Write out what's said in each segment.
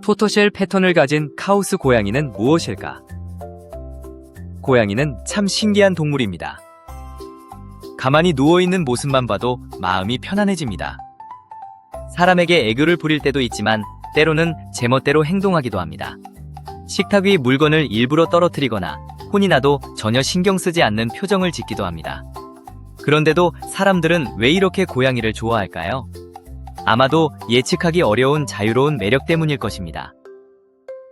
토토쉘 패턴을 가진 카우스 고양이는 무엇일까? 고양이는 참 신기한 동물입니다. 가만히 누워있는 모습만 봐도 마음이 편안해집니다. 사람에게 애교를 부릴 때도 있지만 때로는 제멋대로 행동하기도 합니다. 식탁 위 물건을 일부러 떨어뜨리거나 혼이 나도 전혀 신경 쓰지 않는 표정을 짓기도 합니다. 그런데도 사람들은 왜 이렇게 고양이를 좋아할까요? 아마도 예측하기 어려운 자유로운 매력 때문일 것입니다.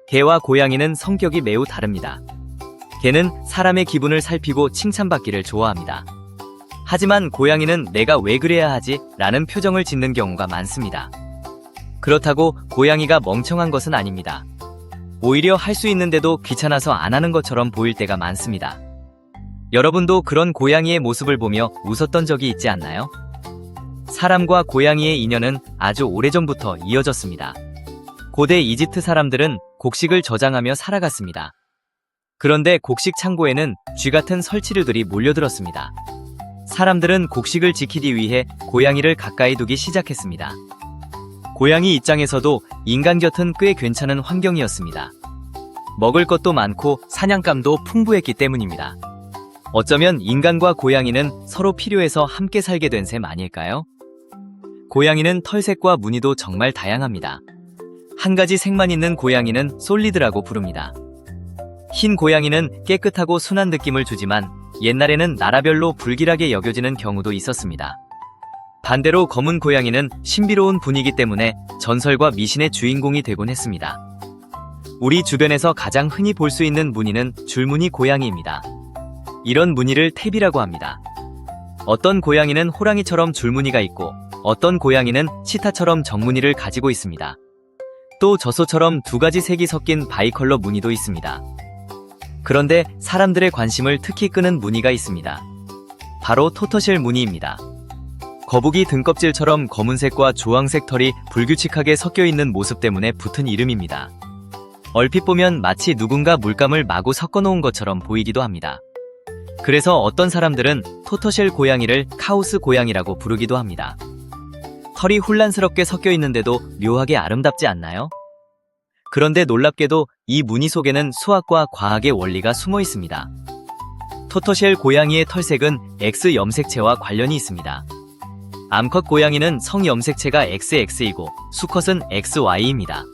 개와 고양이는 성격이 매우 다릅니다. 개는 사람의 기분을 살피고 칭찬받기를 좋아합니다. 하지만 고양이는 내가 왜 그래야 하지? 라는 표정을 짓는 경우가 많습니다. 그렇다고 고양이가 멍청한 것은 아닙니다. 오히려 할 수 있는데도 귀찮아서 안 하는 것처럼 보일 때가 많습니다. 여러분도 그런 고양이의 모습을 보며 웃었던 적이 있지 않나요? 사람과 고양이의 인연은 아주 오래전부터 이어졌습니다. 고대 이집트 사람들은 곡식을 저장하며 살아갔습니다. 그런데 곡식 창고에는 쥐같은 설치류들이 몰려들었습니다. 사람들은 곡식을 지키기 위해 고양이를 가까이 두기 시작했습니다. 고양이 입장에서도 인간 곁은 꽤 괜찮은 환경이었습니다. 먹을 것도 많고 사냥감도 풍부했기 때문입니다. 어쩌면 인간과 고양이는 서로 필요해서 함께 살게 된 셈 아닐까요? 고양이는 털색과 무늬도 정말 다양합니다. 한 가지 색만 있는 고양이는 솔리드라고 부릅니다. 흰 고양이는 깨끗하고 순한 느낌을 주지만 옛날에는 나라별로 불길하게 여겨지는 경우도 있었습니다. 반대로 검은 고양이는 신비로운 분위기 때문에 전설과 미신의 주인공이 되곤 했습니다. 우리 주변에서 가장 흔히 볼 수 있는 무늬는 줄무늬 고양이입니다. 이런 무늬를 탭이라고 합니다. 어떤 고양이는 호랑이처럼 줄무늬가 있고 어떤 고양이는 치타처럼 정무늬를 가지고 있습니다. 또 젖소처럼 두 가지 색이 섞인 바이컬러 무늬도 있습니다. 그런데 사람들의 관심을 특히 끄는 무늬가 있습니다. 바로 토토쉘 무늬입니다. 거북이 등껍질처럼 검은색과 주황색 털이 불규칙하게 섞여 있는 모습 때문에 붙은 이름입니다. 얼핏 보면 마치 누군가 물감을 마구 섞어 놓은 것처럼 보이기도 합니다. 그래서 어떤 사람들은 토토쉘 고양이를 카우스 고양이라고 부르기도 합니다. 털이 혼란스럽게 섞여 있는데도 묘하게 아름답지 않나요? 그런데 놀랍게도 이 무늬 속에는 수학과 과학의 원리가 숨어 있습니다. 토토쉘 고양이의 털색은 X 염색체와 관련이 있습니다. 암컷 고양이는 성 염색체가 XX이고 수컷은 XY입니다.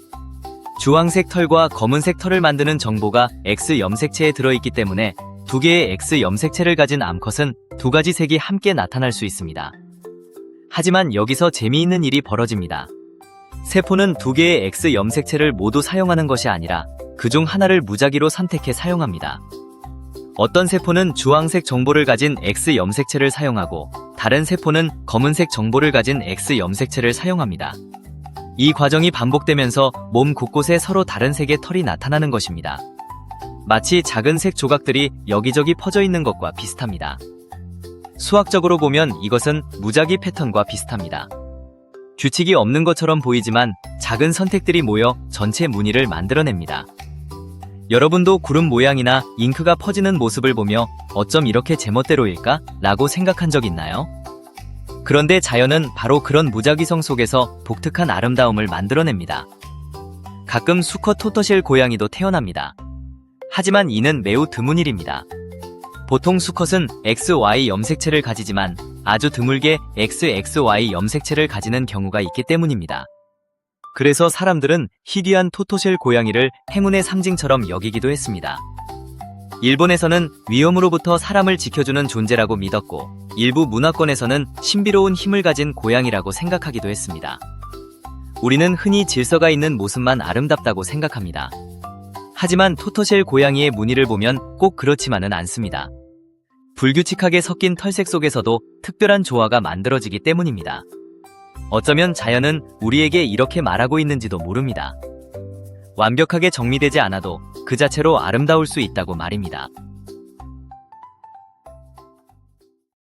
주황색 털과 검은색 털을 만드는 정보가 X 염색체에 들어있기 때문에 두 개의 X 염색체를 가진 암컷은 두 가지 색이 함께 나타날 수 있습니다. 하지만 여기서 재미있는 일이 벌어집니다. 세포는 두 개의 X 염색체를 모두 사용하는 것이 아니라 그중 하나를 무작위로 선택해 사용합니다. 어떤 세포는 주황색 정보를 가진 X 염색체를 사용하고 다른 세포는 검은색 정보를 가진 X 염색체를 사용합니다. 이 과정이 반복되면서 몸 곳곳에 서로 다른 색의 털이 나타나는 것입니다. 마치 작은 색 조각들이 여기저기 퍼져 있는 것과 비슷합니다. 수학적으로 보면 이것은 무작위 패턴과 비슷합니다. 규칙이 없는 것처럼 보이지만 작은 선택들이 모여 전체 무늬를 만들어냅니다. 여러분도 구름 모양이나 잉크가 퍼지는 모습을 보며 어쩜 이렇게 제멋대로일까? 라고 생각한 적 있나요? 그런데 자연은 바로 그런 무작위성 속에서 독특한 아름다움을 만들어냅니다. 가끔 수컷 토토쉘 고양이도 태어납니다. 하지만 이는 매우 드문 일입니다. 보통 수컷은 XY 염색체를 가지지만 아주 드물게 XXY 염색체를 가지는 경우가 있기 때문입니다. 그래서 사람들은 희귀한 토토쉘 고양이를 행운의 상징처럼 여기기도 했습니다. 일본에서는 위험으로부터 사람을 지켜주는 존재라고 믿었고 일부 문화권에서는 신비로운 힘을 가진 고양이라고 생각하기도 했습니다. 우리는 흔히 질서가 있는 모습만 아름답다고 생각합니다. 하지만 토토쉘 고양이의 무늬를 보면 꼭 그렇지만은 않습니다. 불규칙하게 섞인 털색 속에서도 특별한 조화가 만들어지기 때문입니다. 어쩌면 자연은 우리에게 이렇게 말하고 있는지도 모릅니다. 완벽하게 정리되지 않아도 그 자체로 아름다울 수 있다고 말입니다.